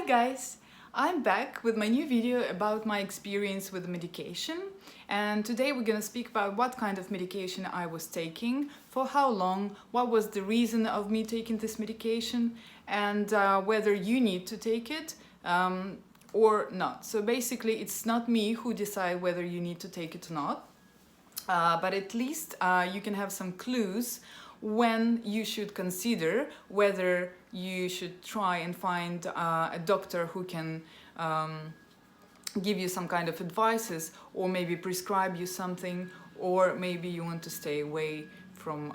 guys! I'm back with my new video about my experience with medication, and today we're gonna speak about what kind of medication I was taking, for how long, what was the reason of me taking this medication, and whether you need to take it or not. So basically it's not me who decide whether you need to take it or not, but at least you can have some clues when you should consider whether you should try and find a doctor who can give you some kind of advices, or maybe prescribe you something, or maybe you want to stay away from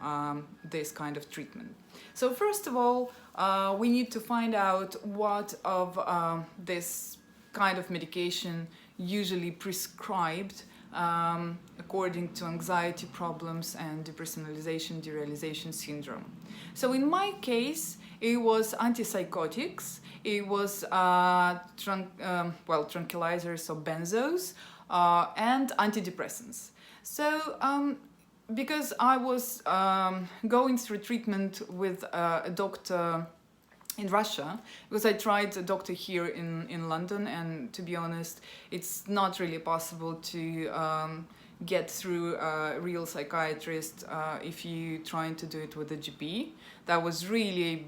this kind of treatment. So first of all, we need to find out what of this kind of medication usually prescribed according to anxiety problems and depersonalization, derealization syndrome. So in my case, it was antipsychotics, it was tranquilizers or benzos, and antidepressants. So because I was going through treatment with a doctor in Russia, because I tried a doctor here in London, and to be honest, it's not really possible to get through a real psychiatrist if you're trying to do it with a GP. That was really a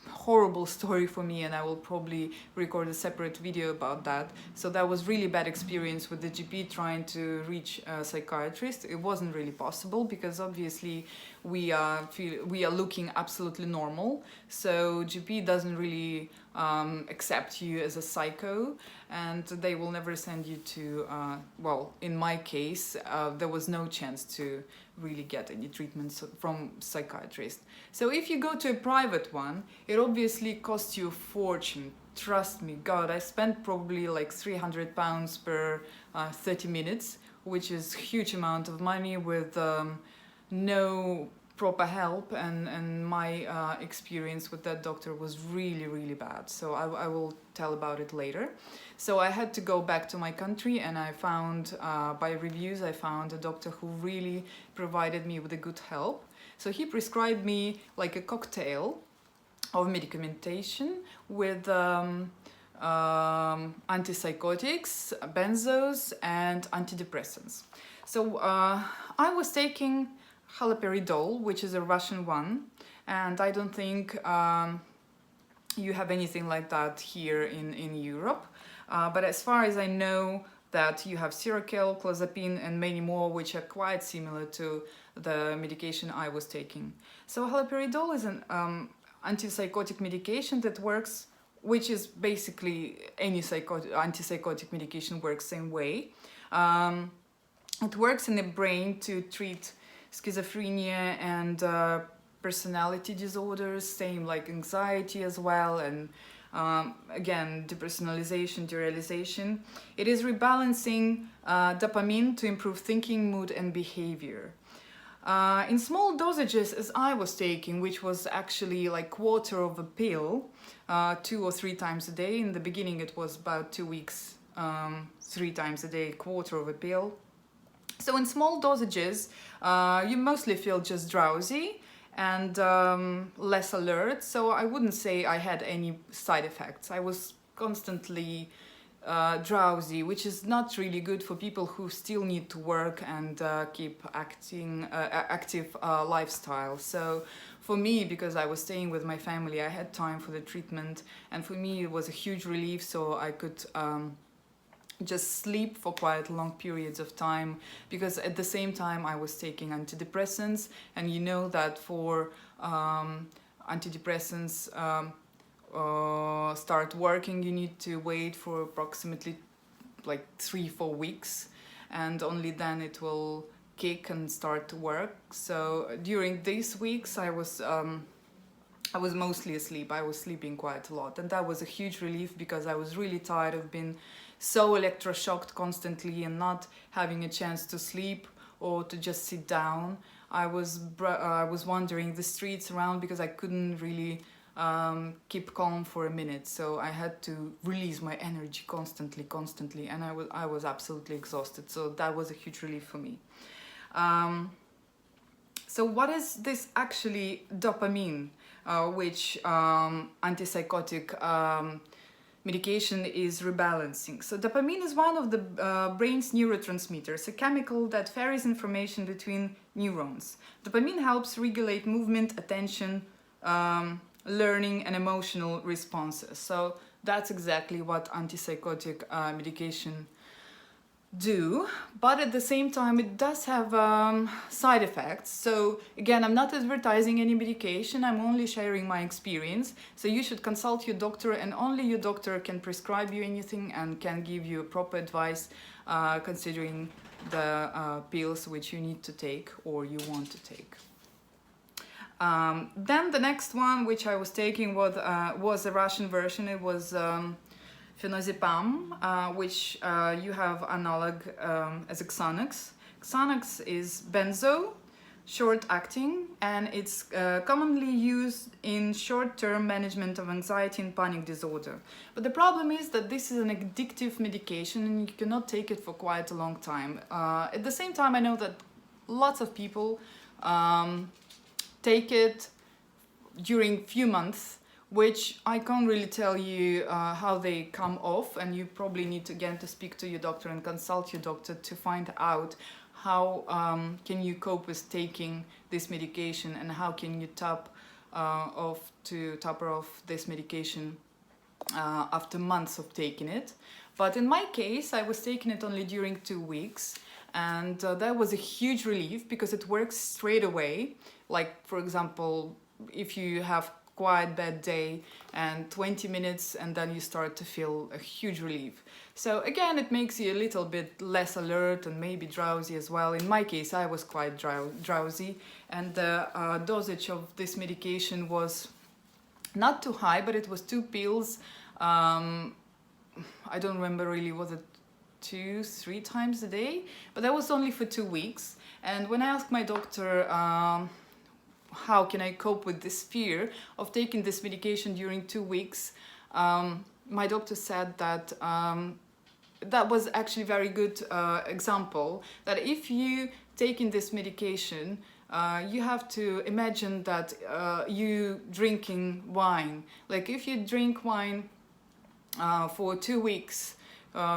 horrible story for me, and I will probably record a separate video about that. So that was really bad experience with the GP trying to reach a psychiatrist. It wasn't really possible because obviously we are looking absolutely normal, so GP doesn't really accept you as a psycho, and they will never send you to well, in my case there was no chance to really get any treatments from psychiatrist. So if you go to a private one, it obviously costs you a fortune. Trust me, God, I spent probably like £300 per 30 minutes, which is a huge amount of money with no proper help, and my experience with that doctor was really bad. So I will tell about it later. So I had to go back to my country, and I found by reviews I found a doctor who really provided me with a good help. So he prescribed me like a cocktail of medicamentation with antipsychotics, benzos, and antidepressants. So I was taking haloperidol, which is a Russian one, and I don't think you have anything like that here in Europe. But as far as I know, that you have Seroquel, clozapine, and many more, which are quite similar to the medication I was taking. So haloperidol is an antipsychotic medication that works, which is basically any antipsychotic medication works same way. It works in the brain to treat schizophrenia and personality disorders, same like anxiety as well, and again, depersonalization, derealization. It is rebalancing dopamine to improve thinking, mood, and behavior. In small dosages, as I was taking, which was actually like quarter of a pill, 2 or 3 times a day. In the beginning, it was about 2 weeks, 3 times a day, quarter of a pill. So in small dosages, you mostly feel just drowsy and less alert. So I wouldn't say I had any side effects. I was constantly drowsy, which is not really good for people who still need to work and keep active lifestyle. So for me, because I was staying with my family, I had time for the treatment, and for me it was a huge relief, so I could just sleep for quite long periods of time, because at the same time I was taking antidepressants, and you know that for antidepressants start working, you need to wait for approximately like 3-4 weeks, and only then it will kick and start to work. So during these weeks I was mostly asleep. I was sleeping quite a lot, and that was a huge relief, because I was really tired of being so electroshocked constantly and not having a chance to sleep or to just sit down. I was wandering the streets around because I couldn't really keep calm for a minute, so I had to release my energy constantly, and I was absolutely exhausted. So that was a huge relief for me. So what is this actually dopamine, which antipsychotic medication is rebalancing. So dopamine is one of the brain's neurotransmitters, a chemical that ferries information between neurons. Dopamine helps regulate movement, attention, learning, and emotional responses. So that's exactly what antipsychotic medication do, but at the same time it does have side effects. So again, I'm not advertising any medication, I'm only sharing my experience. So you should consult your doctor, and only your doctor can prescribe you anything and can give you proper advice considering the pills which you need to take or you want to take. Then the next one which I was taking was a Russian version. It was phenazepam, which you have analog as a Xanax. Xanax is benzo, short-acting, and it's commonly used in short-term management of anxiety and panic disorder. But the problem is that this is an addictive medication and you cannot take it for quite a long time. At the same time, I know that lots of people take it during few months, which I can't really tell you how they come off, and you probably need to, again, to speak to your doctor and consult your doctor to find out how can you cope with taking this medication, and how can you taper off this medication after months of taking it. But in my case, I was taking it only during 2 weeks, and that was a huge relief because it works straight away. Like, for example, if you have quite bad day and 20 minutes and then you start to feel a huge relief. So again, it makes you a little bit less alert and maybe drowsy as well. In my case, I was quite drowsy, and the dosage of this medication was not too high, but it was 2 pills. I don't remember really, was it 2-3 times a day? But that was only for 2 weeks. And when I asked my doctor how can I cope with this fear of taking this medication during 2 weeks, my doctor said that that was actually a very good example, that if you taking this medication, you have to imagine that you drinking wine. Like if you drink wine for 2 weeks,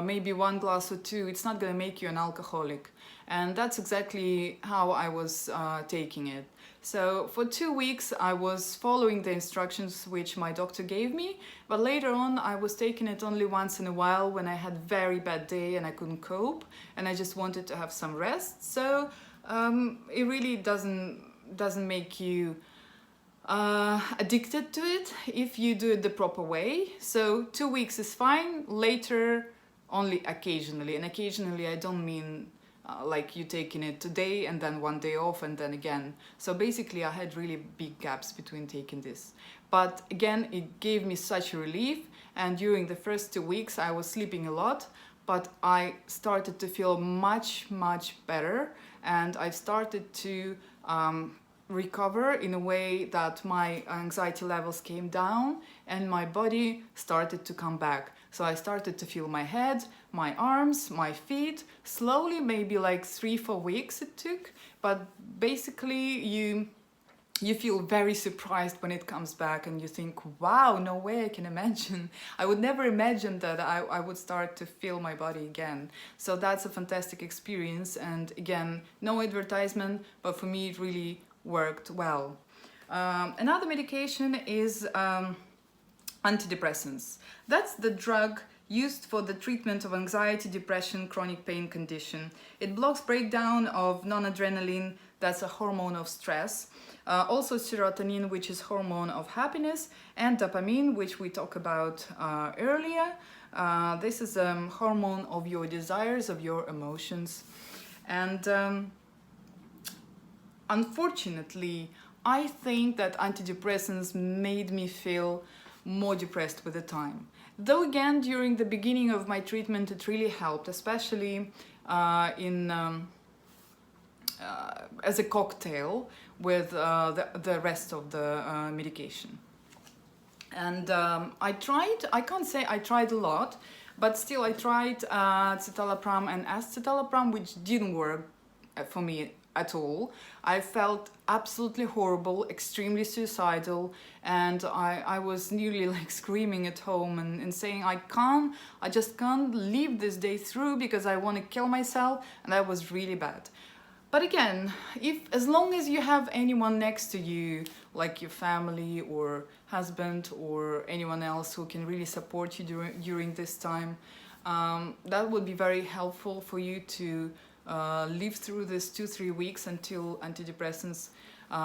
maybe 1 glass or 2, it's not going to make you an alcoholic. And that's exactly how I was taking it. So for 2 weeks I was following the instructions which my doctor gave me, but later on I was taking it only once in a while when I had very bad day and I couldn't cope and I just wanted to have some rest. So it really doesn't make you addicted to it if you do it the proper way. So 2 weeks is fine, later only occasionally, and occasionally I don't mean like you taking it today and then 1 day off and then again. So basically I had really big gaps between taking this. But again, it gave me such a relief, and during the first 2 weeks I was sleeping a lot, but I started to feel much better, and I started to recover in a way that my anxiety levels came down and my body started to come back. So I started to feel my head, my arms, my feet, slowly, maybe like 3-4 weeks it took, but basically you feel very surprised when it comes back and you think, wow, no way I can imagine. I would never imagine that I would start to feel my body again. So that's a fantastic experience, and again, no advertisement, but for me it really worked well. Another medication is antidepressants. That's the drug used for the treatment of anxiety, depression, chronic pain condition. It blocks breakdown of non-adrenaline, that's a hormone of stress. Also serotonin, which is hormone of happiness, and dopamine, which we talked about earlier. This is a hormone of your desires, of your emotions. And unfortunately, I think that antidepressants made me feel more depressed with the time. Though again, during the beginning of my treatment, it really helped, especially as a cocktail with the rest of the medication. And I can't say I tried a lot, but still I tried citalopram and escitalopram, which didn't work for me at all. I felt absolutely horrible, extremely suicidal, and I was nearly like screaming at home and saying I just can't live this day through because I want to kill myself, and that was really bad. But again, as long as you have anyone next to you, like your family or husband or anyone else who can really support you during this time, that would be very helpful for you to live through this 2-3 weeks until antidepressants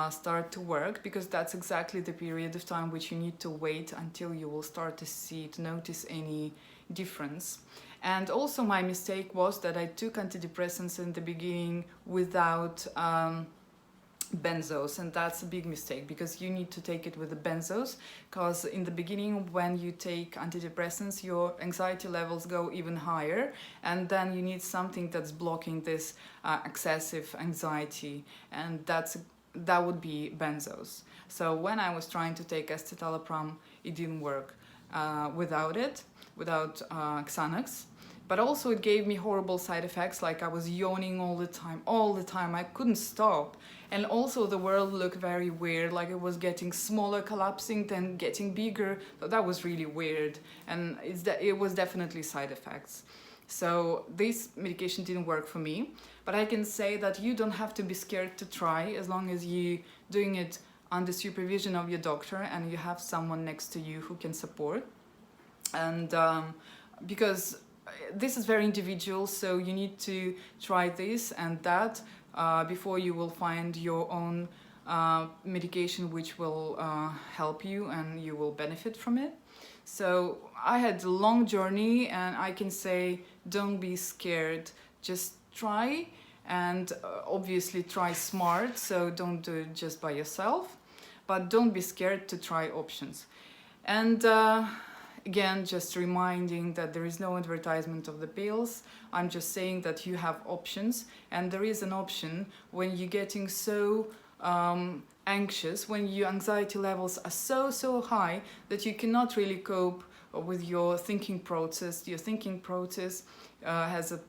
start to work, because that's exactly the period of time which you need to wait until you will start to notice any difference. And also my mistake was that I took antidepressants in the beginning without benzos, and that's a big mistake, because you need to take it with the benzos, because in the beginning when you take antidepressants your anxiety levels go even higher, and then you need something that's blocking this excessive anxiety, and that would be benzos. So when I was trying to take escitalopram, it didn't work without Xanax. But also it gave me horrible side effects, like I was yawning all the time, I couldn't stop. And also the world looked very weird, like it was getting smaller, collapsing, then getting bigger. So that was really weird, and it was definitely side effects. So this medication didn't work for me, but I can say that you don't have to be scared to try, as long as you're doing it under supervision of your doctor and you have someone next to you who can support. And because this is very individual, so you need to try this and that before you will find your own medication which will help you and you will benefit from it. So I had a long journey, and I can say don't be scared, just try, and obviously try smart, so don't do it just by yourself, but don't be scared to try options. And again, just reminding that there is no advertisement of the pills. I'm just saying that you have options, and there is an option when you're getting so anxious, when your anxiety levels are so high that you cannot really cope with your thinking process. Your thinking process has a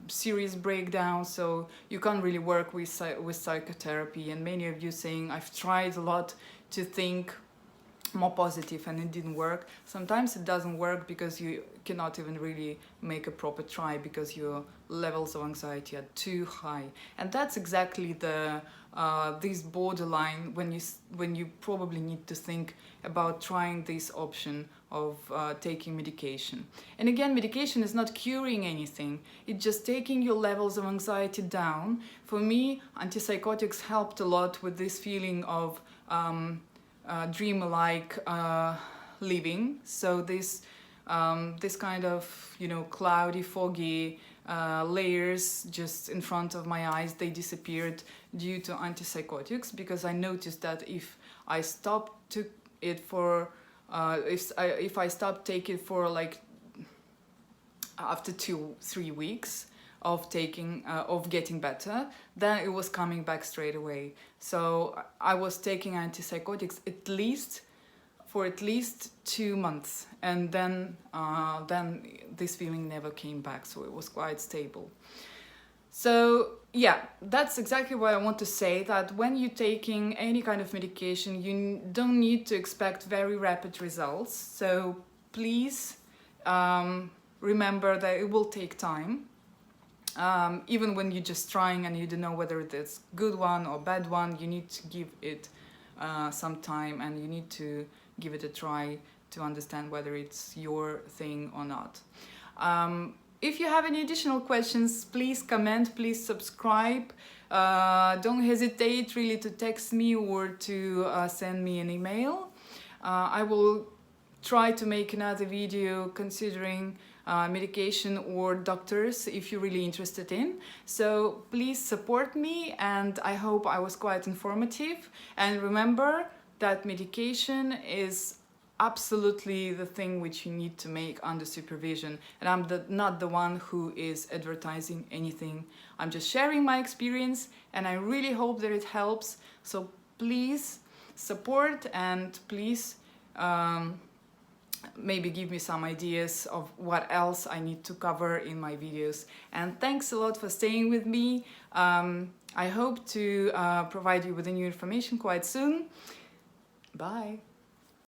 serious breakdown, so you can't really work with psychotherapy. And many of you saying, I've tried a lot to think more positive and it didn't work. Sometimes it doesn't work because you cannot even really make a proper try, because your levels of anxiety are too high. And that's exactly this borderline when you probably need to think about trying this option of taking medication. And again, medication is not curing anything, it's just taking your levels of anxiety down. For me, antipsychotics helped a lot with this feeling of dream-like living. So this kind of, cloudy, foggy layers just in front of my eyes, they disappeared due to antipsychotics, because I noticed that if I stopped it for if I stopped taking it for like after 2-3 weeks of getting better, then it was coming back straight away. So I was taking antipsychotics for at least 2 months, and then this feeling never came back, so it was quite stable. So yeah, that's exactly what I want to say, that when you're taking any kind of medication, you don't need to expect very rapid results. So please remember that it will take time. Even when you're just trying and you don't know whether it's good one or bad one, you need to give it some time, and you need to give it a try to understand whether it's your thing or not. If you have any additional questions, please comment, please subscribe. Don't hesitate really to text me or to send me an email. I will try to make another video considering medication or doctors if you're really interested in. So please support me, and I hope I was quite informative. And remember that medication is absolutely the thing which you need to make under supervision, and I'm not the one who is advertising anything. I'm just sharing my experience, and I really hope that it helps. So please support, and please maybe give me some ideas of what else I need to cover in my videos. And thanks a lot for staying with me. I hope to provide you with the new information quite soon. Bye.